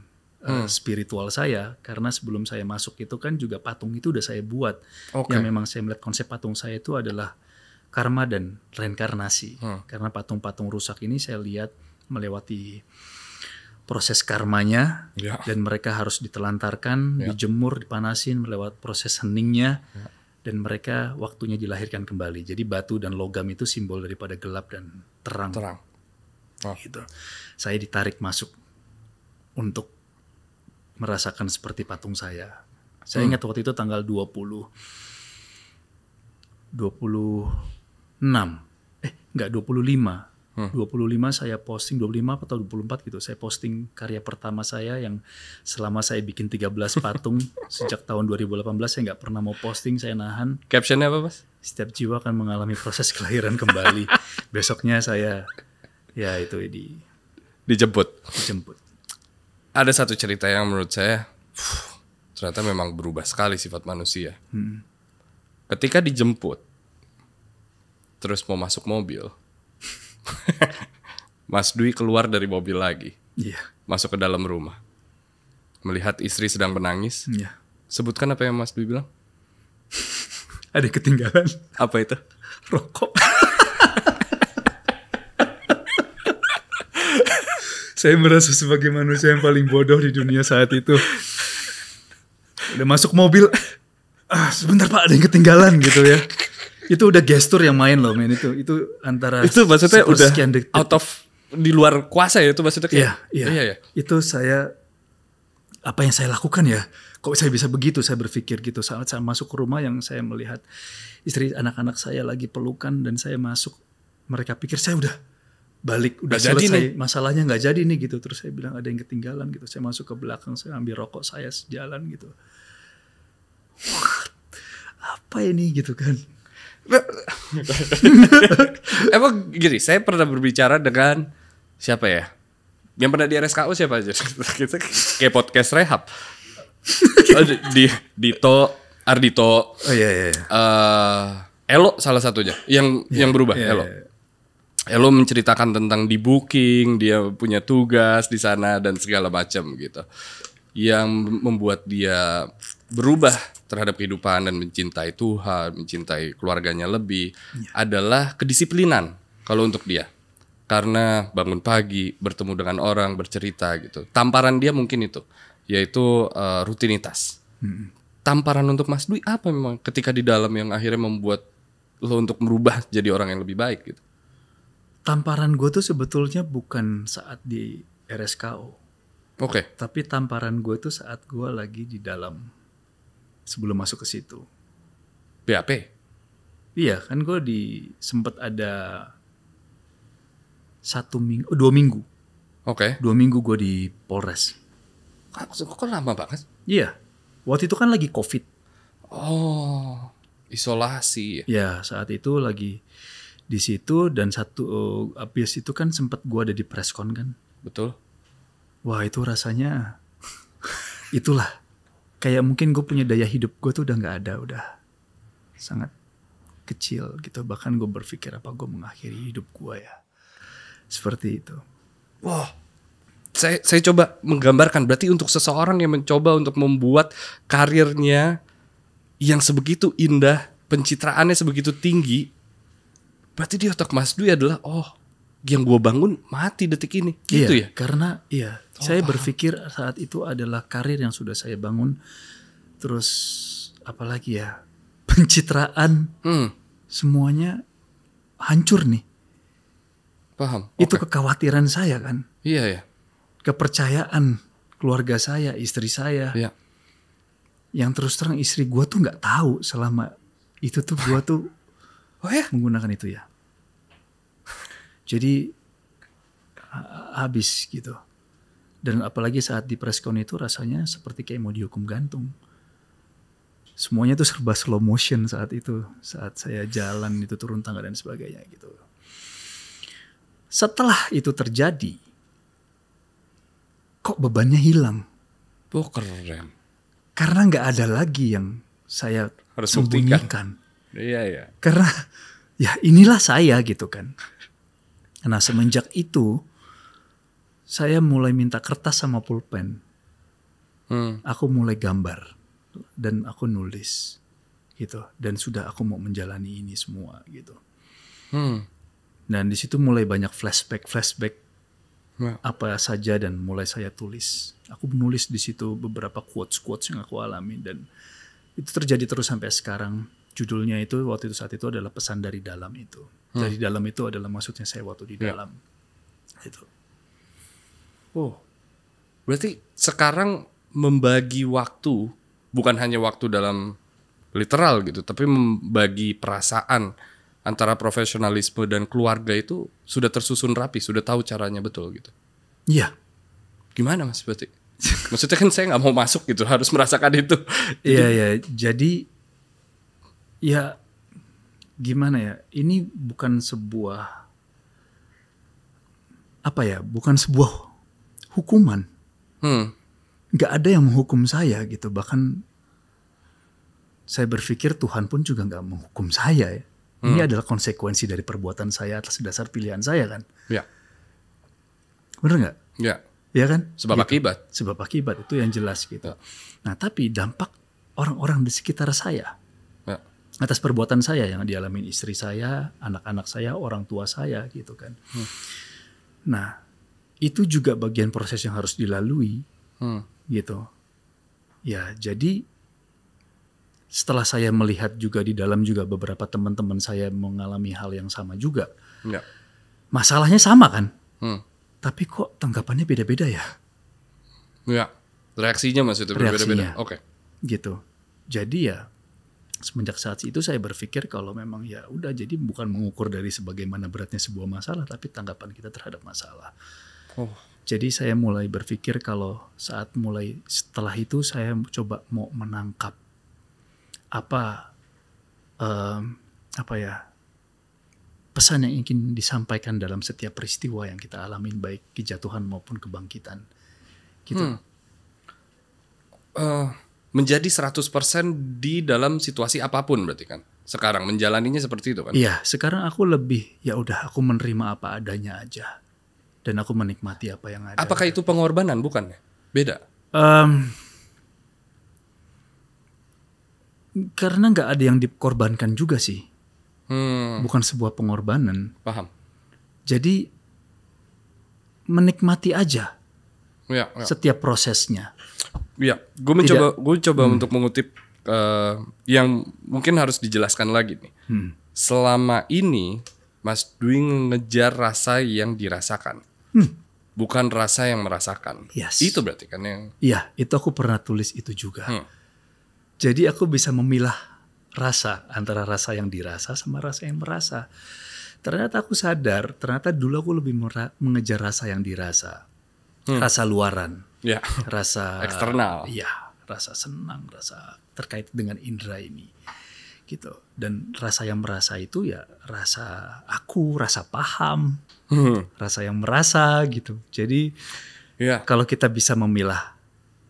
spiritual saya, karena sebelum saya masuk itu kan juga patung itu udah saya buat. Yang memang saya melihat konsep patung saya itu adalah karma dan reinkarnasi. Karena patung-patung rusak ini saya lihat melewati proses karmanya, dan mereka harus ditelantarkan, dijemur, dipanasin, melewati proses heningnya, dan mereka waktunya dilahirkan kembali. Jadi batu dan logam itu simbol daripada gelap dan terang. Gitu. Saya ditarik masuk untuk merasakan seperti patung saya. Saya ingat waktu itu tanggal 25 25 25 saya posting, 25 atau 24 gitu. Saya posting karya pertama saya yang selama saya bikin 13 patung sejak tahun 2018 saya nggak pernah mau posting, saya nahan. Captionnya apa, Mas? Setiap jiwa akan mengalami proses kelahiran kembali. Besoknya saya ya itu Dijemput. dijemput. Ada satu cerita yang menurut saya ternyata memang berubah sekali sifat manusia. Ketika dijemput, terus mau masuk mobil, Mas Dwi keluar dari mobil lagi, Iya. masuk ke dalam rumah, melihat istri sedang menangis. Iya. Sebutkan apa yang Mas Dwi bilang? Ada yang ketinggalan Apa itu? rokok. Saya merasa sebagai manusia yang paling bodoh di dunia saat itu. Udah masuk mobil, sebentar Pak, ada yang ketinggalan gitu ya. Itu udah gestur yang main loh, men. Itu antara Itu maksudnya udah sepersekian detik. out of, di luar kuasa ya, itu maksudnya kayak. Iya. Itu saya, apa yang saya lakukan ya? Kok saya bisa begitu? Saya berpikir gitu. Saat saya masuk ke rumah yang saya melihat istri anak-anak saya lagi pelukan dan saya masuk, mereka pikir saya udah balik, udah Nggak jadi selesai nih. masalahnya, nggak jadi nih gitu. Terus saya bilang ada yang ketinggalan gitu. Saya masuk ke belakang, saya ambil rokok saya sejalan gitu. What? Apa ini gitu kan? Emang gini, saya pernah berbicara dengan siapa ya? Yang pernah di RSKU siapa aja? Kita kayak podcast rehab. Dito, Ardito, Oh iya. Elo salah satunya yang berubah. Iya. Elo menceritakan tentang di booking, dia punya tugas di sana dan segala macam gitu. Yang membuat dia berubah terhadap kehidupan dan mencintai Tuhan, mencintai keluarganya lebih adalah kedisiplinan kalau untuk dia. Karena bangun pagi, bertemu dengan orang, bercerita gitu. Tamparan dia mungkin itu, yaitu rutinitas. Tamparan untuk Mas Dwi apa memang ketika di dalam yang akhirnya membuat lo untuk merubah jadi orang yang lebih baik gitu? Tamparan gue tuh sebetulnya bukan saat di RSKO. Oke. Tapi tamparan gue tuh saat gue lagi di dalam, sebelum masuk ke situ. BAP. Iya kan gue sempet ada 2 minggu. Oke. 2 minggu gue di Polres. Kok lama banget? Iya. Waktu itu kan lagi COVID. Oh, isolasi. Ya saat itu lagi di situ dan habis itu kan sempet gue ada di preskon kan. Betul. Wah itu rasanya itulah kayak mungkin gue punya daya hidup gue tuh udah nggak ada, udah sangat kecil gitu. Bahkan gue berpikir apa gue mengakhiri hidup gue ya, seperti itu. Wah, saya coba menggambarkan berarti untuk seseorang yang mencoba untuk membuat karirnya yang sebegitu indah, pencitraannya sebegitu tinggi, berarti di otak Mas Dwi adalah yang gue bangun mati detik ini, gitu ya? Karena saya berpikir saat itu adalah karir yang sudah saya bangun. Terus apalagi ya, pencitraan, semuanya hancur nih. Paham? Itu Oke. kekhawatiran saya kan, Iya ya. kepercayaan keluarga saya, istri saya. Iya. Yang terus terang istri gue tuh nggak tahu selama itu tuh gue tuh Oh ya? menggunakan itu ya. Jadi habis gitu. Dan apalagi saat di preskon itu rasanya seperti kayak mau dihukum gantung. Semuanya tuh serba slow motion saat itu. Saat saya jalan itu turun tangga dan sebagainya gitu. Setelah itu terjadi, kok bebannya hilang. Oh keren. Karena nggak ada lagi yang saya Harus sembunyikan. Iya ya. Karena ya inilah saya gitu kan. Nah semenjak itu saya mulai minta kertas sama pulpen. Aku mulai gambar dan aku nulis gitu. Dan sudah aku mau menjalani ini semua gitu. Dan di situ mulai banyak flashback apa saja dan mulai saya tulis. Aku menulis di situ beberapa quotes yang aku alami dan itu terjadi terus sampai sekarang. Judulnya itu saat itu adalah pesan dari dalam itu. Dari dalam itu adalah maksudnya saya waktu di dalam. Itu. Oh, berarti sekarang membagi waktu bukan hanya waktu dalam literal gitu, tapi membagi perasaan antara profesionalisme dan keluarga itu sudah tersusun rapi, sudah tahu caranya betul gitu. Iya. Gimana Mas berarti? Maksudnya kan saya nggak mau masuk gitu, harus merasakan itu. Iya. Jadi ya gimana ya? Ini bukan sebuah bukan sebuah hukuman. Nggak ada yang menghukum saya gitu. Bahkan saya berpikir Tuhan pun juga nggak menghukum saya ya. Ini adalah konsekuensi dari perbuatan saya atas dasar pilihan saya kan. Ya. Bener nggak? Ya. Ya kan? Sebab Gitu. akibat. Sebab akibat itu yang jelas gitu. Ya. Nah tapi dampak orang-orang di sekitar saya Ya. atas perbuatan saya yang dialami istri saya, anak-anak saya, orang tua saya gitu kan. Nah itu juga bagian proses yang harus dilalui gitu. Ya jadi setelah saya melihat juga di dalam juga beberapa teman-teman saya mengalami hal yang sama juga. Ya. Masalahnya sama kan? Tapi kok tanggapannya beda-beda ya? Ya. Reaksinya maksudnya berbeda-beda. Oke. Gitu. Jadi ya semenjak saat itu saya berpikir kalau memang ya udah, jadi bukan mengukur dari sebagaimana beratnya sebuah masalah, tapi tanggapan kita terhadap masalah. Jadi saya mulai berpikir kalau setelah itu saya coba mau menangkap pesan yang ingin disampaikan dalam setiap peristiwa yang kita alamin, baik kejatuhan maupun kebangkitan gitu. Menjadi 100% di dalam situasi apapun berarti kan sekarang menjalaninya seperti itu kan? Iya, sekarang aku lebih ya udah, aku menerima apa adanya aja dan aku menikmati apa yang ada. Apakah itu pengorbanan? Bukan ya? Beda. Karena nggak ada yang dikorbankan juga sih. Bukan sebuah pengorbanan. Paham. Jadi menikmati aja Ya. setiap prosesnya. Ya, gue coba untuk mengutip yang mungkin harus dijelaskan lagi nih. Selama ini Mas Dwi ngejar rasa yang dirasakan, bukan rasa yang merasakan. Yes. Itu berarti kan yang. Iya, itu aku pernah tulis itu juga. Jadi aku bisa memilah rasa antara rasa yang dirasa sama rasa yang merasa. Ternyata aku sadar, ternyata dulu aku lebih mengejar rasa yang dirasa. Rasa luaran. Ya. Rasa eksternal. Iya, rasa senang, rasa terkait dengan indera ini. Gitu. Dan rasa yang merasa itu ya rasa aku, rasa paham, rasa yang merasa gitu. Jadi kalau kita bisa memilah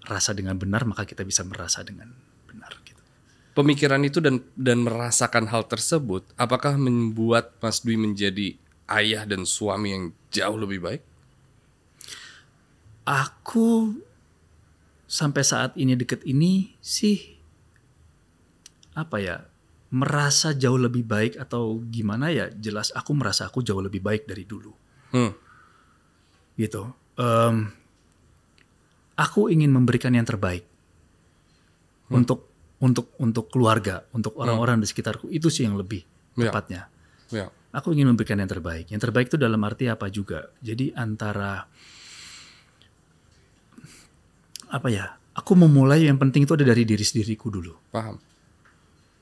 rasa dengan benar, maka kita bisa merasa dengan benar gitu. Pemikiran itu dan merasakan hal tersebut, apakah membuat Mas Dwi menjadi ayah dan suami yang jauh lebih baik? Aku sampai saat ini deket ini sih merasa jauh lebih baik atau gimana ya, jelas aku merasa aku jauh lebih baik dari dulu. Gitu. Aku ingin memberikan yang terbaik untuk keluarga, untuk orang-orang di sekitarku. Itu sih yang lebih tepatnya. Ya. Aku ingin memberikan yang terbaik. Yang terbaik itu dalam arti apa juga. Jadi antara aku memulai yang penting itu ada dari diri sendiriku dulu. Paham.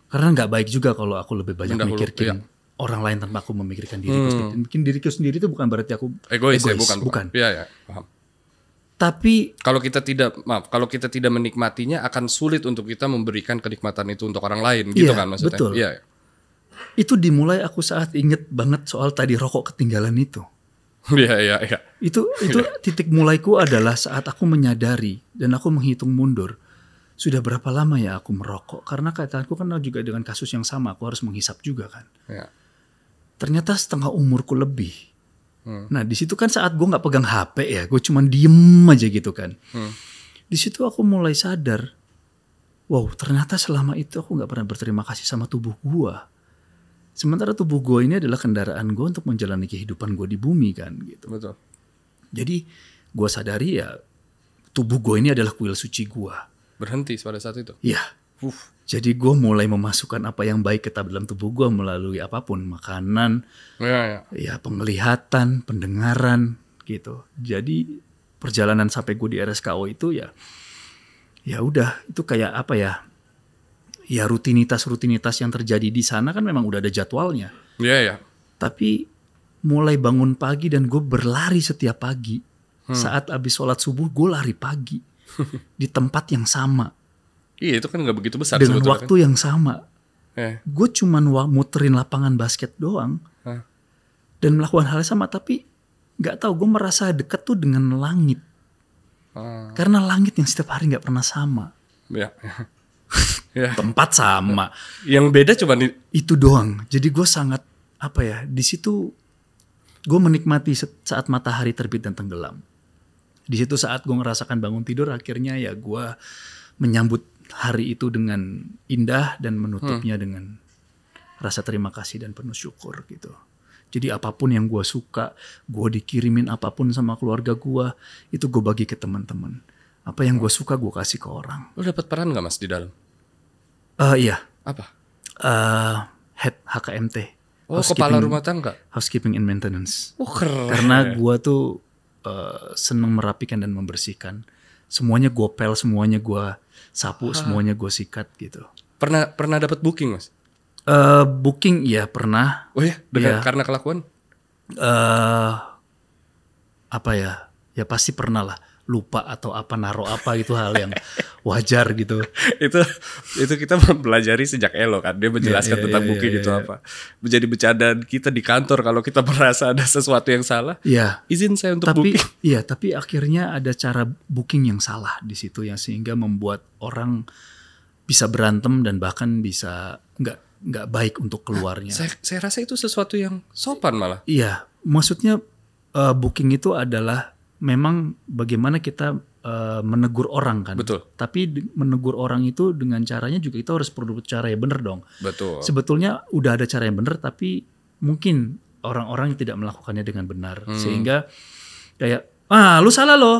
Karena nggak baik juga kalau aku lebih banyak mikirin orang lain tanpa aku memikirkan diriku sendiri. Bikin diriku sendiri itu bukan berarti aku egois. Ya, bukan. Iya, paham. Tapi kalau kita tidak menikmatinya, akan sulit untuk kita memberikan kenikmatan itu untuk orang lain, gitu kan maksudnya? Betul. Iya. Itu dimulai aku saat inget banget soal tadi rokok ketinggalan itu. Iya. Itu titik mulaiku adalah saat aku menyadari dan aku menghitung mundur. Sudah berapa lama ya aku merokok? Karena kataku kan juga dengan kasus yang sama, aku harus menghisap juga kan. Ya. Ternyata setengah umurku lebih. Nah di situ kan saat gue nggak pegang HP ya, gue cuma diem aja gitu kan. Di situ aku mulai sadar, wow ternyata selama itu aku nggak pernah berterima kasih sama tubuh gue. Sementara tubuh gue ini adalah kendaraan gue untuk menjalani kehidupan gue di bumi kan gitu. Betul. Jadi gue sadari ya tubuh gue ini adalah kuil suci gue. Berhenti pada saat itu? Iya. Jadi gue mulai memasukkan apa yang baik ke dalam tubuh gue melalui apapun. Makanan, ya penglihatan, pendengaran gitu. Jadi perjalanan sampai gue di RSKO itu ya udah itu kayak apa ya? Ya rutinitas yang terjadi di sana kan memang udah ada jadwalnya. Iya ya. Tapi mulai bangun pagi dan gue berlari setiap pagi. Saat abis sholat subuh gue lari pagi di tempat yang sama Iya itu kan nggak begitu besar dengan sebetulnya waktu yang sama. Gue cuman muterin lapangan basket doang dan melakukan hal yang sama, tapi nggak tahu gue merasa dekat tuh dengan langit karena langit yang setiap hari nggak pernah sama. Ya. Ya. Tempat sama, Yang beda cuma itu doang. Jadi gue sangat di situ gue menikmati saat matahari terbit dan tenggelam. Di situ saat gue ngerasakan bangun tidur, akhirnya ya gue menyambut hari itu dengan indah dan menutupnya dengan rasa terima kasih dan penuh syukur gitu. Jadi apapun yang gue suka, gue dikirimin apapun sama keluarga gue, itu gue bagi ke teman-teman. Apa yang gue suka gue kasih ke orang. Lu dapat peran nggak Mas di dalam? Iya. Apa? Head HKMT. Oh, kepala rumah tangga. Housekeeping and maintenance. Oh, keren. Karena gue tuh seneng merapikan dan membersihkan. Semuanya gue pel, semuanya gue sapu, semuanya gue sikat gitu. Pernah dapat booking Mas? Booking ya pernah. Oh ya, karena kelakuan? Ya pasti pernah lah. Lupa atau naro apa gitu, hal yang wajar gitu. itu kita mempelajari sejak Elo kan, dia menjelaskan tentang booking itu apa. Menjadi bercandaan kita di kantor kalau kita merasa ada sesuatu yang salah. Iya. Izin saya untuk booking. Iya, tapi akhirnya ada cara booking yang salah di situ yang sehingga membuat orang bisa berantem dan bahkan bisa nggak baik untuk keluarnya. Saya rasa itu sesuatu yang sopan malah. Iya, maksudnya booking itu adalah memang bagaimana kita menegur orang kan. Betul. Tapi menegur orang itu dengan caranya juga kita harus perlu cara yang benar dong. Betul. Sebetulnya udah ada cara yang benar, tapi mungkin orang-orang yang tidak melakukannya dengan benar. Sehingga kayak, lu salah loh.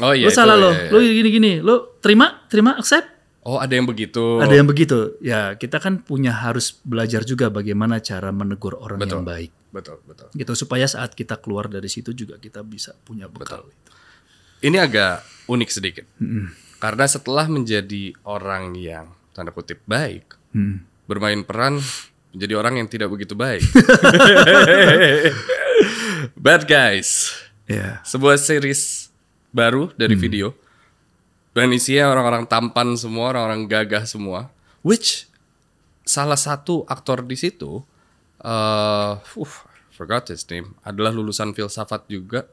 Oh iya. Lu salah loh. Lu gini-gini. Lu terima, accept. Oh ada yang begitu. Ada yang begitu. Ya kita kan harus belajar juga bagaimana cara menegur orang yang baik. Betul. Gitu supaya saat kita keluar dari situ juga kita bisa punya bekal. Gitu. Ini agak unik sedikit. Karena setelah menjadi orang yang tanda kutip baik, bermain peran menjadi orang yang tidak begitu baik. Bad Guys. Yeah. Sebuah series baru dari video. Dan isinya orang-orang tampan semua, orang-orang gagah semua. Which salah satu aktor di situ, forgot his name, adalah lulusan filsafat juga,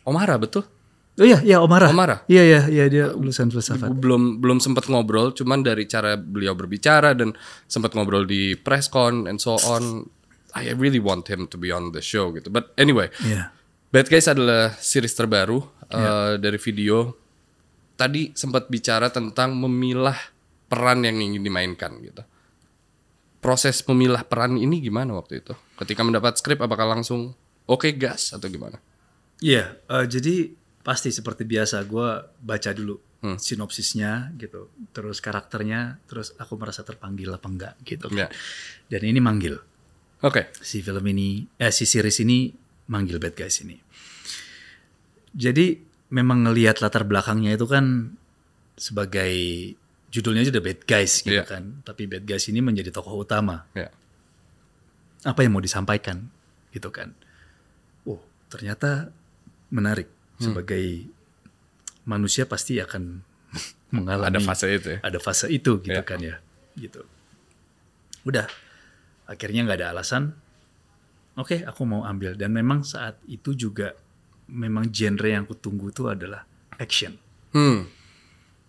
Omara, betul? Oh iya Omara. Iya dia lulusan filsafat. Belum sempat ngobrol, cuman dari cara beliau berbicara dan sempat ngobrol di press con and so on, I really want him to be on the show gitu. But anyway, Bad Guys adalah series terbaru dari video. Tadi sempat bicara tentang memilah peran yang ingin dimainkan gitu. Proses memilah peran ini gimana waktu itu? Ketika mendapat skrip apakah langsung oke, gas atau gimana? Iya, jadi pasti seperti biasa gue baca dulu sinopsisnya gitu, terus karakternya, terus aku merasa terpanggil apa enggak gitu. Yeah. Dan ini manggil. Oke. Si series ini manggil Bad Guys ini. Jadi memang ngelihat latar belakangnya itu kan sebagai judulnya aja udah Bad Guys gitu kan. Tapi Bad Guys ini menjadi tokoh utama. Yeah. Apa yang mau disampaikan gitu kan. Oh ternyata menarik. Sebagai manusia pasti akan mengalami. Ada fase itu ya. Ada fase itu gitu kan ya. Gitu. Udah. Akhirnya gak ada alasan. Oke, aku mau ambil. Dan memang saat itu juga memang genre yang aku tunggu itu adalah action.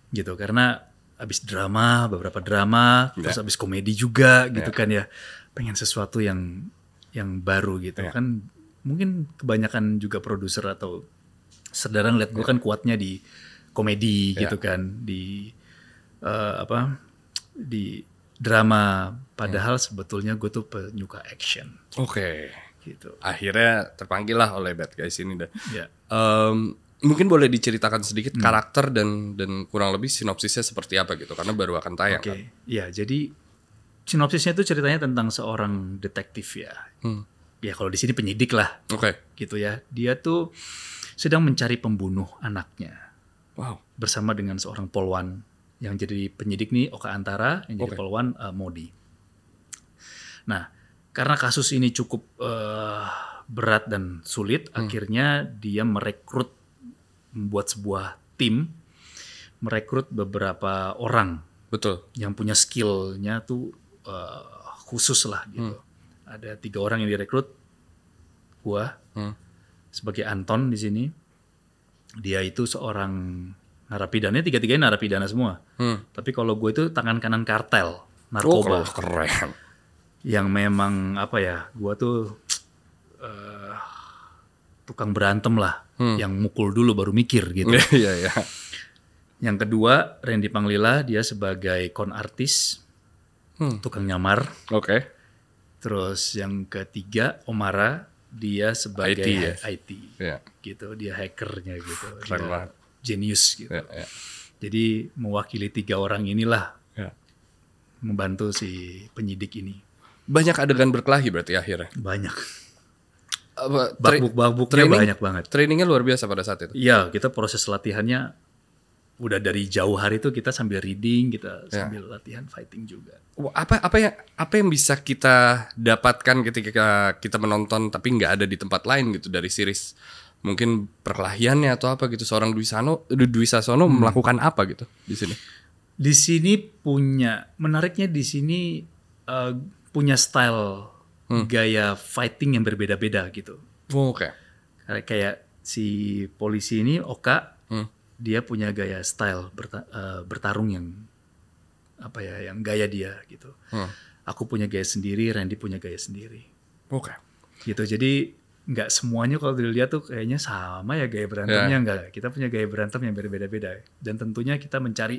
Gitu, karena abis drama, beberapa drama, terus abis komedi juga gitu kan ya. Pengen sesuatu yang baru gitu kan. Mungkin kebanyakan juga produser atau saudara ngeliat gue kan kuatnya di komedi gitu kan. Di di drama. Padahal sebetulnya gue tuh penyuka action. Oke. Gitu. Akhirnya terpanggil lah oleh Bad Guys ini dah. Yeah. Mungkin boleh diceritakan sedikit karakter dan kurang lebih sinopsisnya seperti apa gitu, karena baru akan tayang kan. Ya, jadi sinopsisnya itu ceritanya tentang seorang detektif ya. Ya kalau di sini penyidik lah. Gitu ya. Dia tuh sedang mencari pembunuh anaknya. Wow. Bersama dengan seorang polwan yang jadi penyidik nih Oka Antara, yang jadi polwan Modi. Nah, karena kasus ini cukup berat dan sulit, akhirnya dia membuat sebuah tim, merekrut beberapa orang Betul. yang punya skillnya tuh khusus lah gitu. Ada 3 orang yang direkrut, gua sebagai Anton di sini. Dia itu seorang narapidana, 3-tiganya narapidana semua. Tapi kalau gue itu tangan kanan kartel narkoba. Keren. Yang memang apa ya, gue tuh tukang berantem lah, yang mukul dulu baru mikir gitu. Iya. Yang kedua Randy Panglila, dia sebagai con artis, tukang nyamar. Oke. Terus yang ketiga Omara, dia sebagai IT, ya? IT Iya. gitu, dia hackernya gitu, Keren dia banget. genius gitu. Iya. Jadi mewakili 3 orang inilah Ya. membantu si penyidik ini. Banyak adegan berkelahi berarti akhirnya. Banyak. Apa, Babuk-babuknya banyak banget. Trainingnya luar biasa pada saat itu. Iya, kita proses latihannya udah dari jauh hari itu kita sambil reading, kita sambil latihan fighting juga. Apa yang bisa kita dapatkan ketika kita menonton tapi nggak ada di tempat lain gitu dari series? Mungkin perkelahiannya atau apa gitu, seorang Dwi Sasono melakukan apa gitu di sini? Di sini menariknya di sini punya style gaya fighting yang berbeda-beda gitu. Oke. Kayak si polisi ini Oka, dia punya gaya style bertarung yang apa ya, yang gaya dia gitu. Aku punya gaya sendiri, Randy punya gaya sendiri. Oke. Gitu. Jadi nggak semuanya kalau dilihat tuh kayaknya sama ya gaya berantemnya, enggak. Kita punya gaya berantem yang berbeda-beda. Dan tentunya kita mencari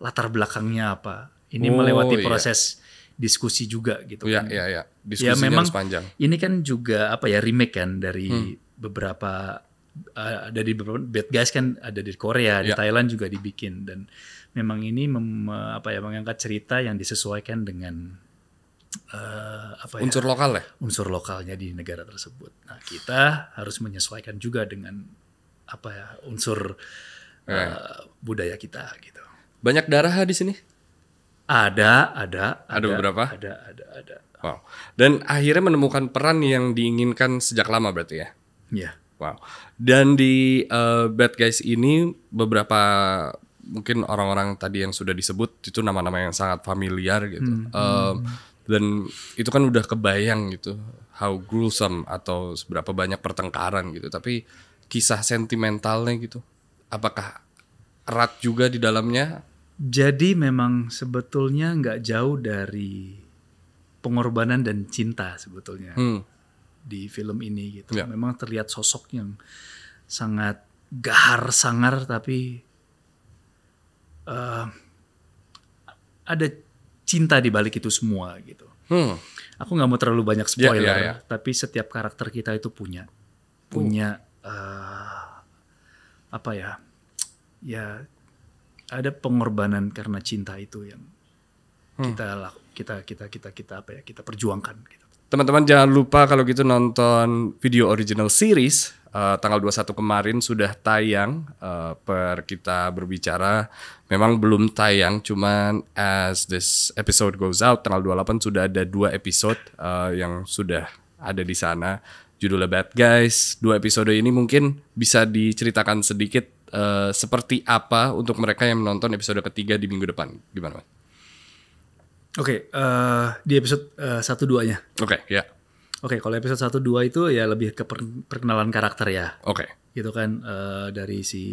latar belakangnya apa. Ini melewati proses diskusi juga gitu kan. Iya. Diskusinya memang harus panjang. Ini kan juga apa ya, remake kan dari beberapa ada di beberapa Bad Guys kan, ada di Korea, di Thailand juga dibikin, dan memang ini mengangkat cerita yang disesuaikan dengan Unsur lokal ya? Unsur lokalnya di negara tersebut. Nah, kita harus menyesuaikan juga dengan unsur budaya kita gitu. Banyak darah di sini? Ada beberapa? Ada. Wow. Dan akhirnya menemukan peran yang diinginkan sejak lama berarti ya? Iya. Wow. Dan di Bad Guys ini beberapa mungkin orang-orang tadi yang sudah disebut itu nama-nama yang sangat familiar gitu. Dan itu kan udah kebayang gitu how gruesome atau seberapa banyak pertengkaran gitu. Tapi kisah sentimentalnya gitu, apakah erat juga di dalamnya? Jadi memang sebetulnya nggak jauh dari pengorbanan dan cinta sebetulnya di film ini gitu. Memang terlihat sosok yang sangat gahar sangar, tapi ada cinta di balik itu semua gitu. Aku nggak mau terlalu banyak spoiler, tapi setiap karakter kita itu punya ada pengorbanan karena cinta itu yang kita perjuangkan gitu. Teman-teman jangan lupa kalau gitu nonton video original series. Tanggal 21 kemarin sudah tayang. Per kita berbicara memang belum tayang, cuman as this episode goes out tanggal 28 sudah ada 2 episode yang sudah ada di sana. Judulnya Bad Guys. 2 episode ini mungkin bisa diceritakan sedikit seperti apa untuk mereka yang menonton episode ketiga di minggu depan. Gimana, Mas? Oke, di episode 1-2-nya. Oke, ya. Oke, kalau episode 1-2 itu ya lebih ke perkenalan karakter ya. Oke. Gitu kan, dari si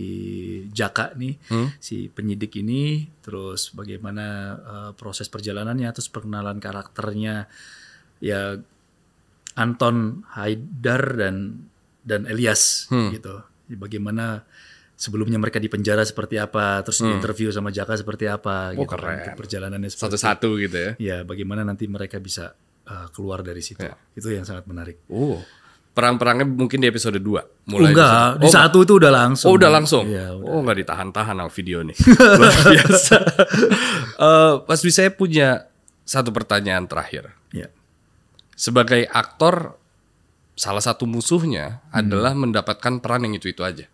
Jaka nih, si penyidik ini, terus bagaimana proses perjalanannya, terus perkenalan karakternya ya Anton, Haidar dan Elias gitu. Bagaimana sebelumnya mereka di penjara seperti apa, terus interview sama Jaka seperti apa gitu kan, perjalanannya seperti satu-satu gitu ya. Ya, bagaimana nanti mereka bisa keluar dari situ. Itu yang sangat menarik. Perang-perangnya mungkin di episode 2 mulai. Enggak, di 1 itu udah langsung. Oh, udah langsung. Ya, udah. Enggak ditahan-tahan video nih. Luar biasa. Mas Dwi, saya punya satu pertanyaan terakhir. Ya. Sebagai aktor, salah satu musuhnya adalah mendapatkan peran yang itu aja.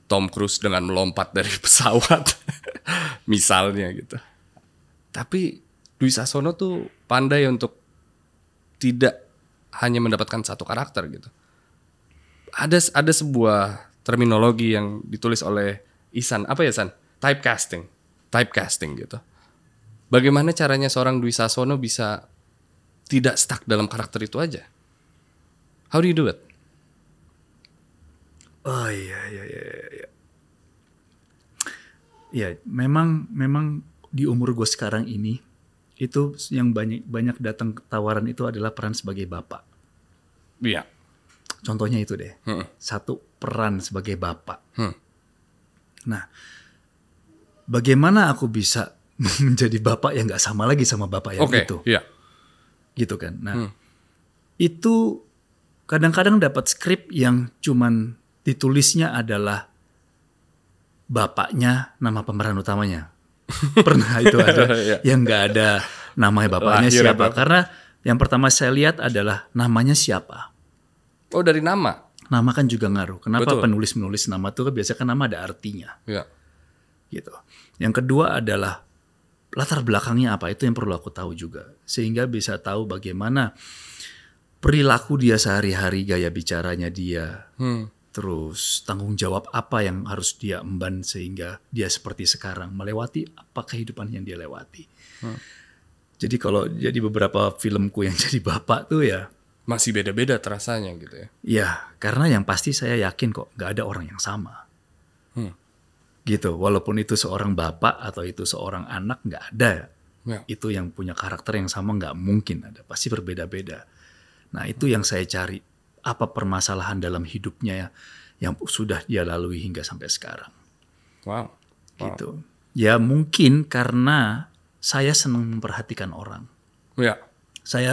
Tom Cruise dengan melompat dari pesawat misalnya gitu. Tapi Dwi Sasono tuh pandai untuk tidak hanya mendapatkan satu karakter gitu. Ada sebuah terminologi yang ditulis oleh Ihsan, apa ya San? Typecasting gitu. Bagaimana caranya seorang Dwi Sasono bisa tidak stuck dalam karakter itu aja? How do you do it? Oh iya. Ya, memang di umur gue sekarang ini itu yang banyak datang tawaran itu adalah peran sebagai bapak. Iya. Contohnya itu deh. Satu, peran sebagai bapak. Nah, bagaimana aku bisa menjadi bapak yang nggak sama lagi sama bapak yang itu? Iya. Gitu kan. Nah, itu kadang-kadang dapat skrip yang cuman ditulisnya adalah bapaknya nama pemeran utamanya. Pernah itu ada yang nggak ada namanya bapaknya siapa. Karena yang pertama saya lihat adalah namanya siapa. Oh, dari nama? Nama kan juga ngaruh. Kenapa Betul. penulis nama itu kan biasanya kan nama ada artinya. Iya. Gitu. Yang kedua adalah latar belakangnya apa, itu yang perlu aku tahu juga. Sehingga bisa tahu bagaimana perilaku dia sehari-hari, gaya bicaranya dia. Terus tanggung jawab apa yang harus dia emban sehingga dia seperti sekarang, melewati apa kehidupan yang dia lewati. Jadi kalau jadi beberapa filmku yang jadi bapak tuh ya Masih beda-beda terasanya gitu ya. ya karena yang pasti saya yakin kok gak ada orang yang sama. Gitu, walaupun itu seorang bapak atau itu seorang anak gak ada. Ya. Itu yang punya karakter yang sama gak mungkin ada, pasti berbeda-beda. Nah itu yang saya cari, apa permasalahan dalam hidupnya ya, yang sudah dia lalui hingga sampai sekarang. Wow. Gitu. Ya mungkin karena saya senang memperhatikan orang. Ya.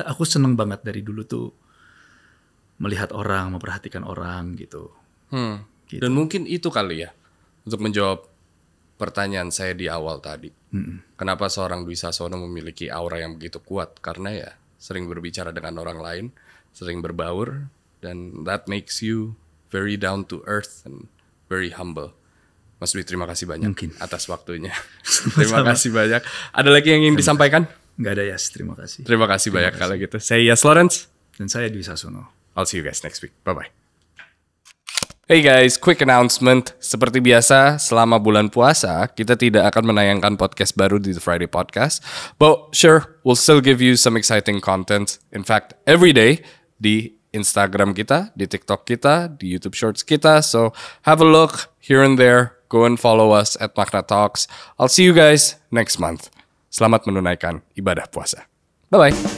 Aku senang banget dari dulu tuh melihat orang, memperhatikan orang gitu. Gitu. Dan mungkin itu kali ya untuk menjawab pertanyaan saya di awal tadi. Kenapa seorang Dwi Sasono memiliki aura yang begitu kuat? Karena ya sering berbicara dengan orang lain, sering berbaur, dan that makes you very down to earth and very humble. Mas Dwi, terima kasih banyak atas waktunya. Terima kasih banyak. Ada lagi yang ingin disampaikan? Nggak ada, Yas, terima kasih. Terima kasih banyak kalau gitu. Saya Yas Lawrence. Dan saya Dwi Sasono. I'll see you guys next week. Bye-bye. Hey guys, quick announcement. Seperti biasa, selama bulan puasa, kita tidak akan menayangkan podcast baru di The Friday Podcast. But sure, we'll still give you some exciting content. In fact, every day di Instagram kita, di TikTok kita, di YouTube Shorts kita. So have a look here and there. Go and follow us at Makna Talks. I'll see you guys next month. Selamat menunaikan ibadah puasa. Bye-bye.